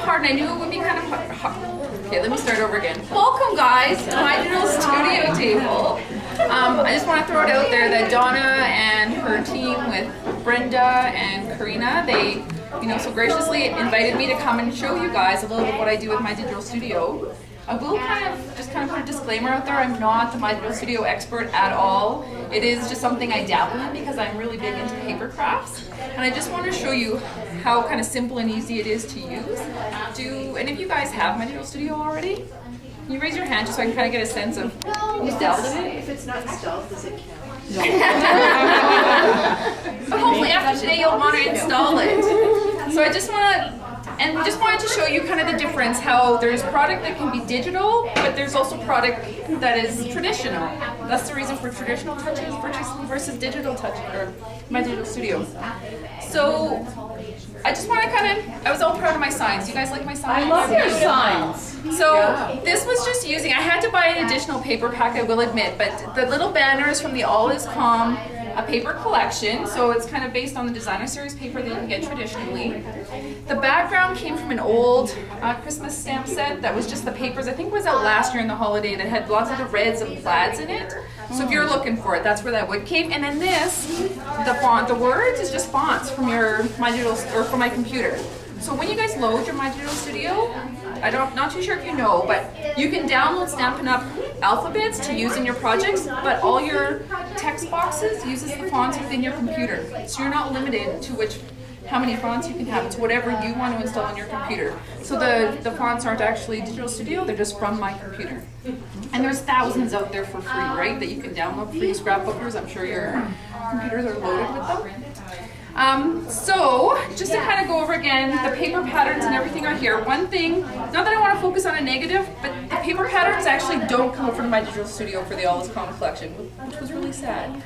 hard, and I knew it would be kind of hard. Okay, let me start over again. Welcome, guys, to my little studio table. I just want to throw it out there that Donna and her team with Brenda and Karina, they, so graciously invited me to come and show you guys a little bit what I do with my digital studio. I will kind of put a disclaimer out there. I'm not the My Digital Studio expert at all. It is just something I dabble in because I'm really big into paper crafts. And I just want to show you how kind of simple and easy it is to use. Do any of you guys have My Digital Studio already? Can you raise your hand just so I can kind of get a sense of who's downloaded it? If it's not installed, does it count? No. But hopefully after today you'll want to install it. So I just wanted to show you kind of the difference, how there's product that can be digital, but there's also product that is traditional. That's the reason for traditional touches versus digital touch, or My Digital Studio. So I just want to I was all proud of my signs. You guys like my signs? I love your signs. So this was just I had to buy an additional paper pack, I will admit, but the little banners from the All Is Calm, a paper collection, so it's kind of based on the designer series paper that you can get traditionally. The background came from an old Christmas stamp set that was just the papers. I think it was out last year in the holiday that had lots of the reds and plaids in it. So if you're looking for it, that's where that wood came. And then the font, the words is just fonts from your My Digital, or from my computer. So when you guys load your My Digital Studio, not too sure if you know, but you can download Stampin' Up! Alphabets to use in your projects, but all your text boxes uses the fonts within your computer. So you're not limited to how many fonts you can have. It's whatever you want to install on your computer. So the fonts aren't actually Digital Studio, they're just from my computer. And there's thousands out there for free, right, that you can download, free scrapbookers. I'm sure your computers are loaded with them. So, just to kind of go over again, the paper patterns and everything are here. One thing, not that I want to focus on a negative, but the paper patterns actually don't come from My Digital Studio for the All Is Calm collection, which was really sad.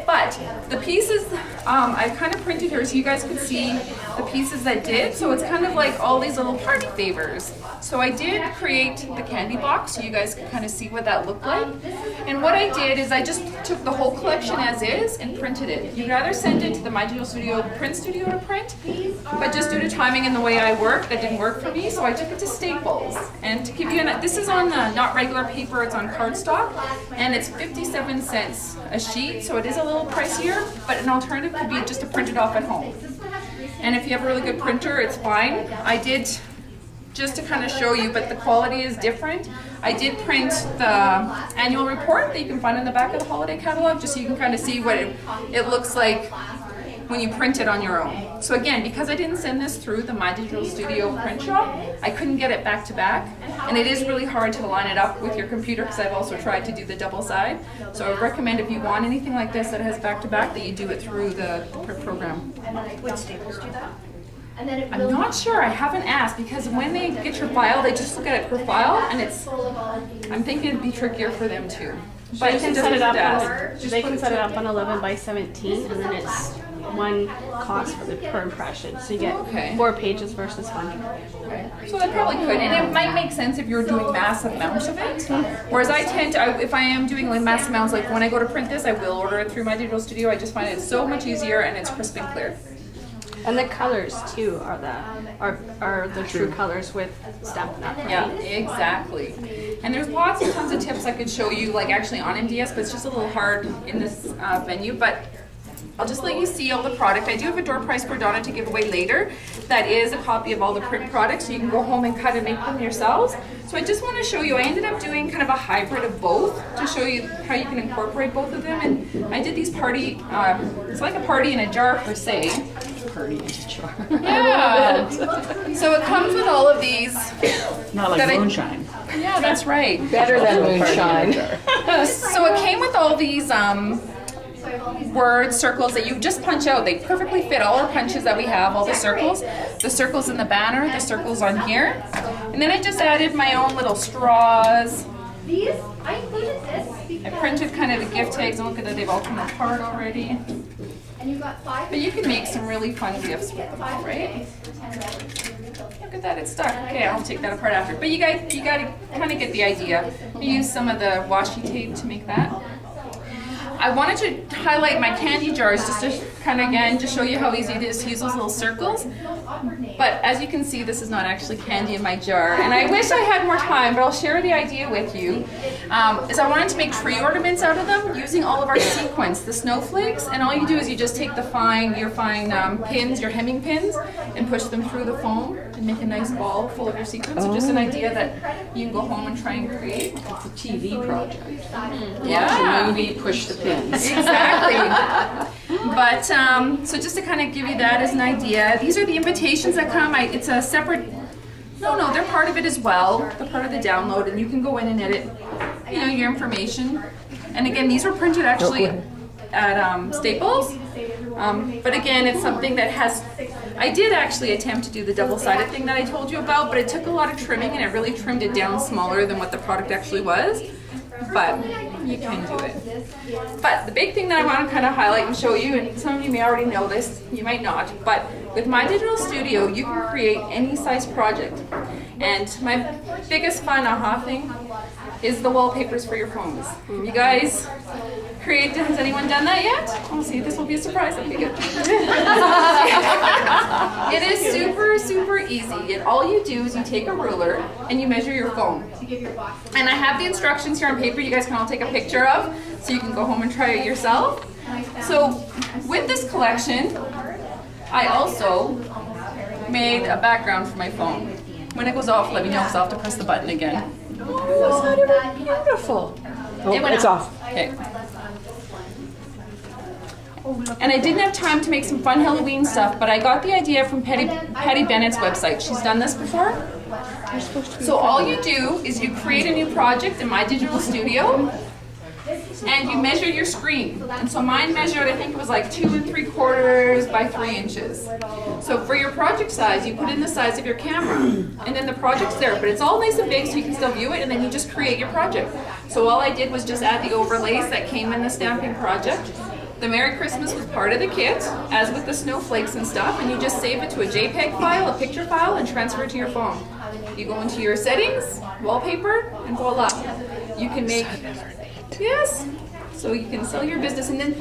But the pieces I kind of printed here so you guys can see the pieces that did. So it's kind of like all these little party favors. So I did create the candy box so you guys can kind of see what that looked like. And what I did is I just took the whole collection as is and printed it. You'd rather send it to the My Digital Studio print studio to print, but just due to timing and the way I work, that didn't work for me, so I took it to Staples. And to give you this is on not regular paper, it's on cardstock, and it's 57 cents a sheet, so it is a little pricier, but an alternative could be just to print it off at home. And if you have a really good printer, it's fine. I did, just to kind of show you, but the quality is different. I did print the annual report that you can find in the back of the holiday catalog, just so you can kind of see what it looks like when you print it on your own. So again, because I didn't send this through the My Digital Studio print shop, I couldn't get it back to back, and it is really hard to line it up with your computer because I've also tried to do the double side. So I would recommend if you want anything like this that has back to back, that you do it through the print program. Would Staples do that? I'm not sure, I haven't asked, because when they get your file, they just look at it per file, and I'm thinking it'd be trickier for them too. But you can set it up they can set it up on 11 by 17, and then it's one cost per impression. So you get 4 pages versus 100. So that probably could, and it might make sense if you're doing massive amounts of it. Whereas I tend to, if I am doing like massive amounts, like when I go to print this, I will order it through My Digital Studio. I just find it so much easier and it's crisp and clear. And the colors too are the true colors with Stampin' Up! Right? Yeah, exactly. And there's lots and tons of tips I could show you, like actually on MDS, but it's just a little hard in this venue. But I'll just let you see all the product. I do have a door prize for Donna to give away later. That is a copy of all the print products, so you can go home and cut and make them yourselves. So I just want to show you, I ended up doing kind of a hybrid of both to show you how you can incorporate both of them. And I did these party, it's like a party in a jar per se. Party in a jar. Yeah. So it comes with all of these. Not like moonshine. Yeah, that's right. Better than moonshine. So it came with all these word circles that you just punch out. They perfectly fit all our punches that we have, all the circles in the banner, the circles on here. And then I just added my own little straws. I included this. I printed kind of the gift tags, and look at that, they've all come apart already. And you got 5. But you can make some really fun gifts with them, right? Look at that, it's stuck. Okay, I'll take that apart after. But you gotta kind of get the idea. We use some of the washi tape to make that. I wanted to highlight my candy jars just to kind of, again, just show you how easy it is to use those little circles. But as you can see, this is not actually candy in my jar. And I wish I had more time, but I'll share the idea with you. Is I wanted to make tree ornaments out of them using all of our sequins, the snowflakes. And all you do is you just take your fine pins, your hemming pins, and push them through the foam and make a nice ball full of your sequins. So just an idea that you can go home and try and create. It's a TV project. Yeah. Movie, push the pins. Exactly. But so just to kind of give you that as an idea, these are the invitations that come. It's a separate. No, they're part of it as well. They're part of the download, and you can go in and edit, your information. And again, these were printed actually at Staples. But again, it's something that has. I did actually attempt to do the double-sided thing that I told you about, but it took a lot of trimming, and it really trimmed it down smaller than what the product actually was. But you can do it. But the big thing that I want to kind of highlight and show you, and some of you may already know this, you might not, but with My Digital Studio, you can create any size project. And my biggest fun aha thing is the wallpapers for your phones. You guys has anyone done that yet? Oh, see, this will be a surprise. Okay, good. It is super, super easy. And all you do is you take a ruler and you measure your phone. And I have the instructions here on paper you guys can all take a picture of, so you can go home and try it yourself. So with this collection, I also made a background for my phone. When it goes off, let me know because I'll have to press the button again. Oh, isn't it beautiful? Oh, it's off. Okay. And I didn't have time to make some fun Halloween stuff, but I got the idea from Patty Bennett's website. She's done this before. So all you do is you create a new project in My Digital Studio, and you measure your screen. And so mine measured, I think it was like 2 3/4 by 3 inches. So for your project size, you put in the size of your camera, and then the project's there. But it's all nice and big, so you can still view it, and then you just create your project. So all I did was just add the overlays that came in the stamping project. The Merry Christmas was part of the kit, as with the snowflakes and stuff, and you just save it to a JPEG file, a picture file, and transfer it to your phone. You go into your settings, wallpaper, and voila. You can make, yes, so you can sell your business, and then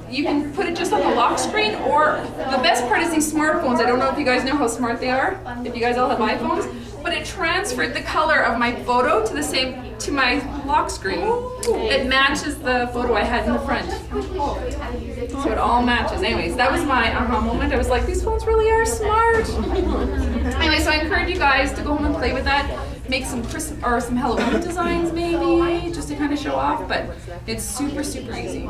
you can put it just on the lock screen, or the best part is these smartphones. I don't know if you guys know how smart they are, if you guys all have iPhones, but it transferred the color of my photo to my lock screen. It matches the photo I had in the front. So it all matches. Anyways, that was my aha moment. I was like, these phones really are smart. Anyway, so I encourage you guys to go home and play with that. Make some some Halloween designs maybe, just to kind of show off, but it's super, super easy.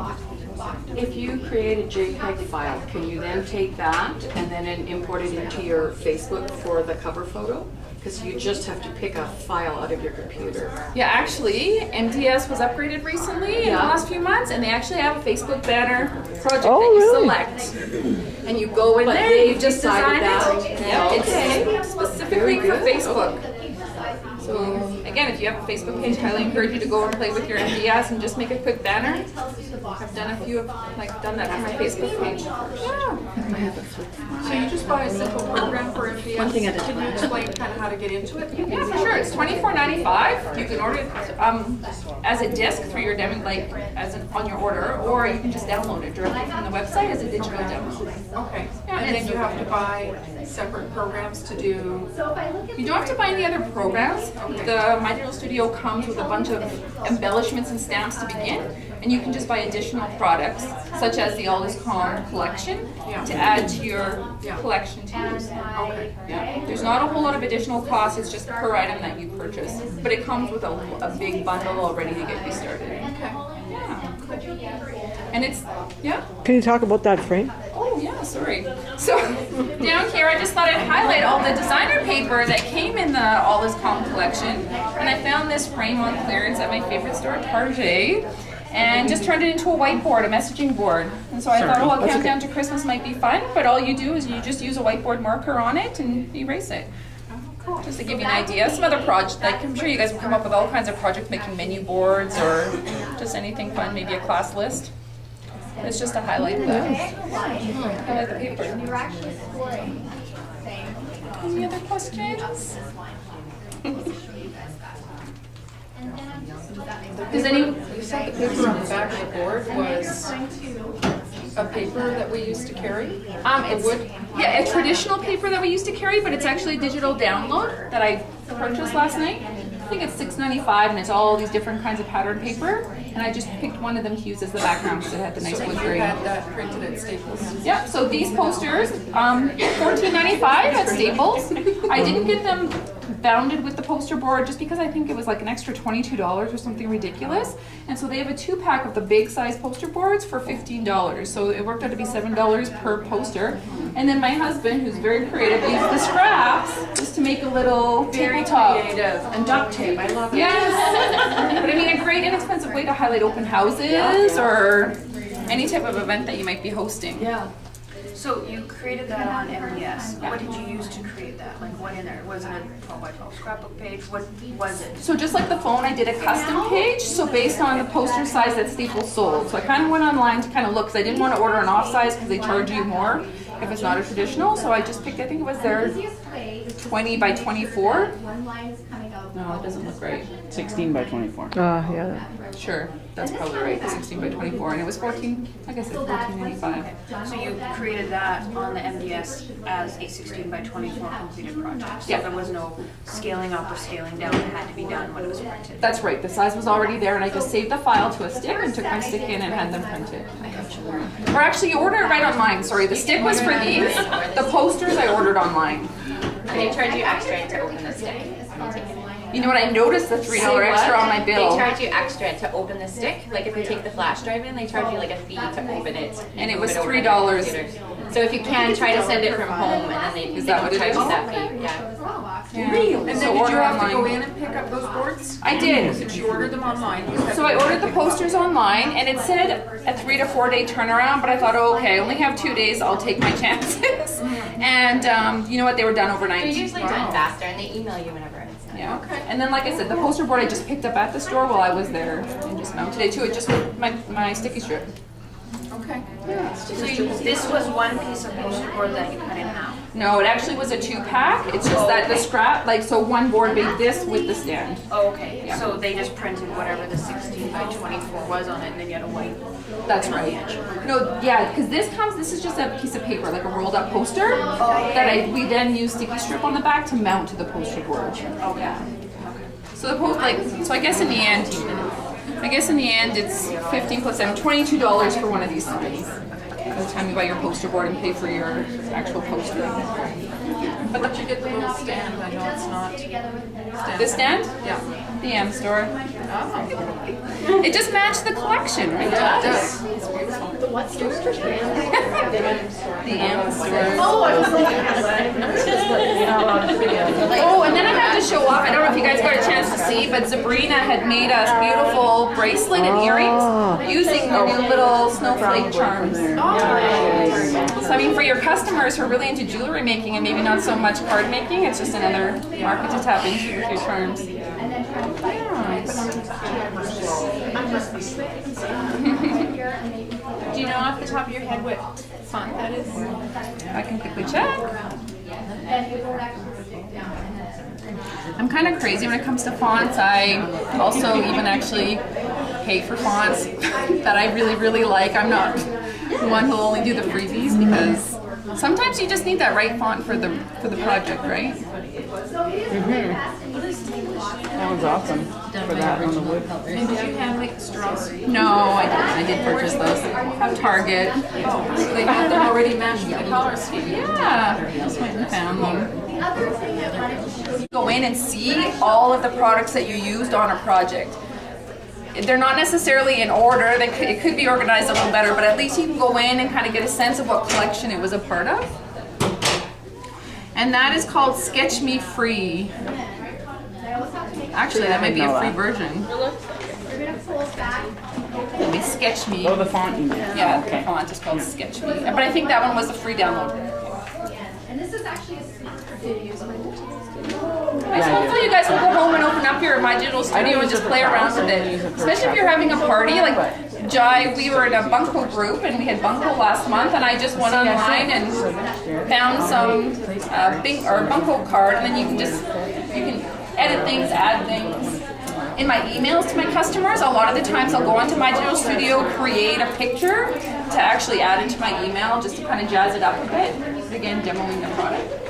If you create a JPEG file, can you then take that and then import it into your Facebook for the cover photo? Because you just have to pick a file out of your computer. Yeah, actually, MTS was upgraded recently in the last few months, and they actually have a Facebook banner project that you select. And you go in there, you just design it. Yeah, it's specifically for Facebook. So again, if you have a Facebook page, I highly encourage you to go and play with your MDS and just make a quick banner. I've done a few, done that for my Facebook page. Yeah. So you just buy a simple program for MDS? One thing at a Can you explain kind of how to get into it? Yeah, for sure. It's $24.95. You can order it as a disc through your demo, on your order, or you can just download it directly from the website as a digital demo. Okay. Yeah, And then you have to buy separate programs to do? You don't have to buy any other programs. The My Digital Studio comes with a bunch of embellishments and stamps to begin, and you can just buy additional products, such as the All Is Calm collection, to add to your collection to use. Okay. Yeah. There's not a whole lot of additional costs, it's just per item that you purchase. But it comes with a big bundle already to get you started. Okay. Yeah. And it's, yeah? Can you talk about that frame? Oh, yeah, sorry. So down here, I just thought I'd highlight all the designer paper that came in the All Is Calm collection. And I found this frame on clearance at my favorite store, Target, and just turned it into a whiteboard, a messaging board. And so I thought, oh, a countdown to Christmas might be fun, but all you do is you just use a whiteboard marker on it and erase it. Just to give you an idea. Some other projects, I'm sure you guys will come up with all kinds of projects, making menu boards or just anything fun, maybe a class list. It's just to highlight that. Highlight the paper. Any other questions? Does any? You said the paper on the back of the board was a paper that we used to carry? It's wood? yeah, a traditional paper that we used to carry, but it's actually a digital download that I purchased last night. I think it's $6.95, and it's all these different kinds of pattern paper. And I just picked one of them to use as the background because it had the nice wood You grain. had that printed at Staples? Yep. So these posters, $14.95 at Staples. I didn't get them bounded with the poster board just because I think it was like an extra $22 or something ridiculous. And so they have a 2-pack of the big size poster boards for $15. So it worked out to be $7 per poster. And then my husband, who's very creative, used the scraps just to make a little tabletop. Creative. And duct tape, I love it. Yes. But I mean, a great inexpensive way to highlight open houses or any type of event that you might be hosting. Yeah. So you created that on MDS. What did you use to create that? Like what in there? Was it a 12 by 12 scrapbook page? What was it? So just like the phone, I did a custom page. So based on the poster size that Staples sold. So I kind of went online to kind of look because I didn't want to order an off size because they charge you more if it's not a traditional. So I just picked, I think it was their 20 by 24. One line is coming out. No, it doesn't look right. 16 by 24. Yeah. Sure, that's probably right. 16 by 24, and it was 14. I guess it's 14.95. So you created that on the MDS as a 16 by 24 completed project. So Yeah. there was no scaling up or scaling down. It had to be done when it was printed. That's right. The size was already there, and I just saved the file to a stick and took my stick in and had them printed. Or actually, you order it right online. Sorry, the stick was for these. The posters I ordered online. They charge you extra to open the stick. You know what? I noticed the $3 extra on my bill. They charge you extra to open the stick. Like if you take the flash drive in, they charge you like a fee to open it. And it move was over to the $3. computer. So if you can, try to send it from home, and then they Is that what it charge is? you that fee. Yeah. Really? And then did you have to go in and pick up those boards? I did. Did you order them online? You had So to I go ordered and the pick them up. posters online, and it said a 3 to 4 day turnaround. But I thought, oh, okay, I only have 2 days. I'll take my chances. And you know what? They were done overnight. They're usually done faster, and they email you whenever it's done. Yeah. Okay. And then, like I said, the poster board I just picked up at the store while I was there and just mounted it to it, just with my sticky strip. Okay. So this was one piece of poster board that you cut in half. No, it actually was a 2-pack. It's just that the scrap, like, so one board made this with the stand. Oh, okay. Yeah. So they just printed whatever the 16 by 24 was on it, and then you had a white. That's right. No, yeah, because this is just a piece of paper, like a rolled up poster that we then use sticky strip on the back to mount to the poster board. Oh, yeah. So so I guess in the end, it's 15 plus 7, $22 for one of these signs. By the time you buy your poster board and pay for your actual poster. But did you get the little stand? I know it's not. The stand? Yeah. The M store. Oh. It just matched the collection, right? It does. The M store. Oh, I was Oh, and then I have to show off. I don't know if you guys got a chance to see, but Sabrina had made us beautiful bracelet and earrings using the new little snowflake charms. So I mean, for your customers who are really into jewelry making and maybe not so much card making, it's just another market to tap into with your charms. Do you know off the top of your head what font that is? I can quickly check. I'm kind of crazy when it comes to fonts. I also even actually pay for fonts that I really, really like. I'm not one who'll only do the freebies because sometimes you just need that right font for the project, right? That was awesome for that on the wood. And did you hand make the straws? No, I didn't. I did purchase those at Target. So they had them already matched with the color scheme. Yeah, just went and found them. Go in and see all of the products that you used on a project. They're not necessarily in order. It could be organized a little better, but at least you can go in and kind of get a sense of what collection it was a part of. And that is called Sketch Me Free. Actually, that might be a free version. Let me Sketch Me. Oh, the font you mean. Yeah, the font is called Sketch Me. But I think that one was the free download. And this is actually a Nice. Hopefully you guys will go home and open up your My Digital Studio and just play around with it. Especially if you're having a party. Like Jai, we were in a Bunko group and we had Bunko last month, and I just went online and found some Bunko card, and then you can edit things, add things. in my emails to my customers, a lot of the times I'll go onto My Digital Studio, create a picture to actually add into my email just to kind of jazz it up a bit. Again, demoing the product.